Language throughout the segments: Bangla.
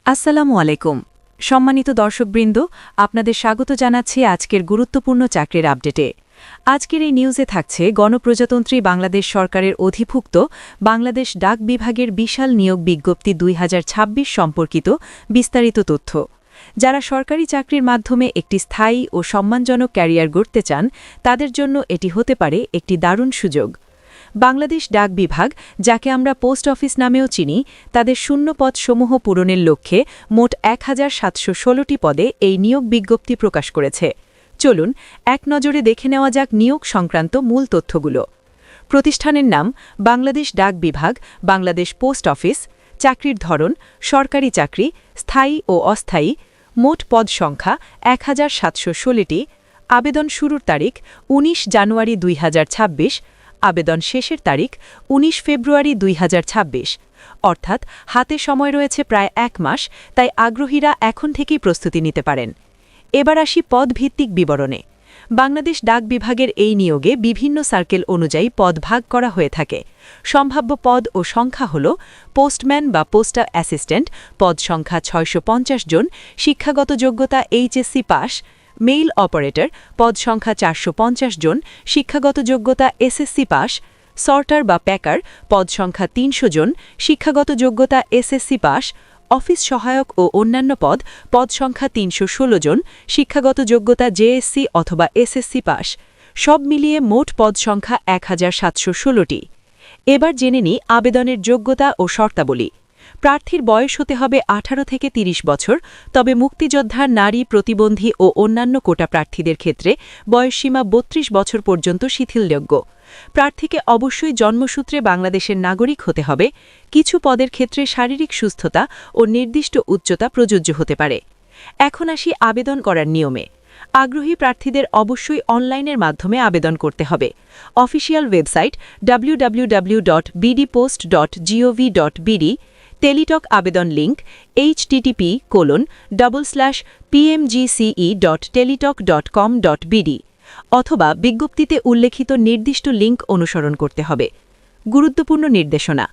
আসসালামু আলাইকুম সম্মানিত দর্শকবৃন্দ, আপনাদের স্বাগত জানাচ্ছি আজকের গুরুত্বপূর্ণ চাকরির আপডেটে। আজকের এই নিউজে থাকছে গণপ্রজাতন্ত্রী বাংলাদেশ সরকারের অধিভুক্ত বাংলাদেশ ডাক বিভাগের বিশাল নিয়োগ বিজ্ঞপ্তি ২০২৬ সম্পর্কিত বিস্তারিত তথ্য। যারা সরকারি চাকরির মাধ্যমে একটি স্থায়ী ও সম্মানজনক ক্যারিয়ার গড়তে চান, তাদের জন্য এটি হতে পারে একটি দারুণ সুযোগ। বাংলাদেশ ডাক বিভাগ, যাকে আমরা পোস্ট অফিস নামেও চিনি, তাদের শূন্য পদসমূহ পূরণের লক্ষ্যে মোট ১,৭১৬টি পদে এই নিয়োগ বিজ্ঞপ্তি প্রকাশ করেছে। চলুন এক নজরে দেখে নেওয়া যাক নিয়োগ সংক্রান্ত মূল তথ্যগুলো। প্রতিষ্ঠানের নাম বাংলাদেশ ডাক বিভাগ, বাংলাদেশ পোস্ট অফিস। চাকরির ধরন সরকারি চাকরি, স্থায়ী ও অস্থায়ী। মোট পদ সংখ্যা ১,৭১৬টি। আবেদন শুরুর তারিখ ১৯ জানুয়ারি ২০২৬। আবেদন শেষের তারিখ ১৯ ফেব্রুয়ারি ২০২৬। অর্থাৎ হাতে সময় রয়েছে প্রায় ১ মাস, তাই আগ্রহীরা এখন থেকেই প্রস্তুতি নিতে পারেন। এবার আসি পদভিত্তিক বিবরণে। বাংলাদেশ ডাক বিভাগের এই নিয়োগে বিভিন্ন সার্কেল অনুযায়ী পদ ভাগ করা হয়ে থাকে। সম্ভাব্য পদ ও সংখ্যা হল পোস্টম্যান বা পোস্টাল অ্যাসিস্ট্যান্ট, পদ সংখ্যা ৬৫০ জন, শিক্ষাগত যোগ্যতা এইচএসসি পাস। মেইল অপারেটর, পদ সংখ্যা ৪৫০ জন, শিক্ষাগত যোগ্যতা এসএসসি পাস। সর্টার বা প্যাকার, পদ সংখ্যা ৩০০ জন, শিক্ষাগত যোগ্যতা এসএসসি পাস। অফিস সহায়ক ও অন্যান্য পদ, পদ সংখ্যা ৩১৬ জন, শিক্ষাগত যোগ্যতা জেএসসি অথবা এসএসসি পাস। সব মিলিয়ে মোট পদ সংখ্যা ১,৭১৬টি। এবার জেনে নিই আবেদনের যোগ্যতা ও শর্তাবলী। প্রার্থীর বয়স হতে হবে ১৮ থেকে ৩০ বছর, তবে মুক্তিযোদ্ধা, নারী, প্রতিবন্ধী ও অন্যান্য কোটা প্রার্থীদের ক্ষেত্রে বয়সসীমা ৩২ বছর পর্যন্ত শিথিলযোগ্য। প্রার্থীকে অবশ্যই জন্মসূত্রে বাংলাদেশের নাগরিক হতে হবে। কিছু পদের ক্ষেত্রে শারীরিক সুস্থতা ও নির্দিষ্ট উচ্চতা প্রযোজ্য হতে পারে। এখন আসি আবেদন করার নিয়মে। আগ্রহী প্রার্থীদের অবশ্যই অনলাইনের মাধ্যমে আবেদন করতে হবে। অফিসিয়াল ওয়েবসাইট www.bdpost.gov.bd, টেলিটক আবেদন লিঙ্ক http://pmgce.teletalk.com.bd, অথবা বিজ্ঞপ্তিতে উল্লেখিত নির্দিষ্ট লিঙ্ক অনুসরণ করতে হবে। গুরুত্বপূর্ণ নির্দেশনা: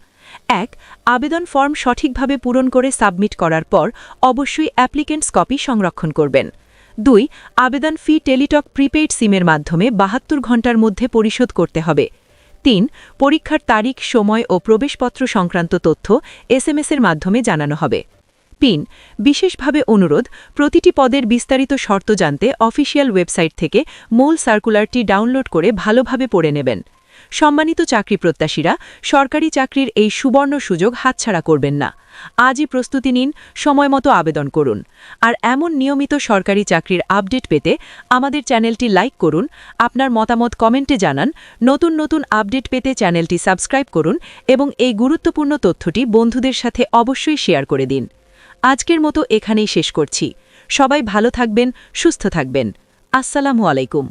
১. আবেদন ফর্ম সঠিকভাবে পূরণ করে সাবমিট করার পর অবশ্যই অ্যাপ্লিকেন্টস কপি সংরক্ষণ করবেন। ২. আবেদন ফি টেলিটক প্রিপেইড সিমের মাধ্যমে ৭২ ঘণ্টার মধ্যে পরিশোধ করতে হবে। ৩. পরীক্ষার তারিখ, সময় ও প্রবেশপত্র সংক্রান্ত তথ্য এসএমএসের মাধ্যমে জানানো হবে। ৩. বিশেষভাবে অনুরোধ, প্রতিটি পদের বিস্তারিত শর্ত জানতে অফিসিয়াল ওয়েবসাইট থেকে মূল সার্কুলারটি ডাউনলোড করে ভালোভাবে পড়ে নেবেন। সম্মানিত চাকরি প্রত্যাশীরা, সরকারি চাকরির এই সুবর্ণ সুযোগ হাতছাড়া করবেন না। আজই প্রস্তুতি নিন, সময়মতো আবেদন করুন। আর এমন নিয়মিত সরকারি চাকরির আপডেট পেতে আমাদের চ্যানেলটি লাইক করুন, আপনার মতামত কমেন্টে জানান। নতুন নতুন আপডেট পেতে চ্যানেলটি সাবস্ক্রাইব করুন এবং এই গুরুত্বপূর্ণ তথ্যটি বন্ধুদের সাথে অবশ্যই শেয়ার করে দিন। আজকের মতো এখানেই শেষ করছি। সবাই ভালো থাকবেন, সুস্থ থাকবেন। আসসালামু আলাইকুম।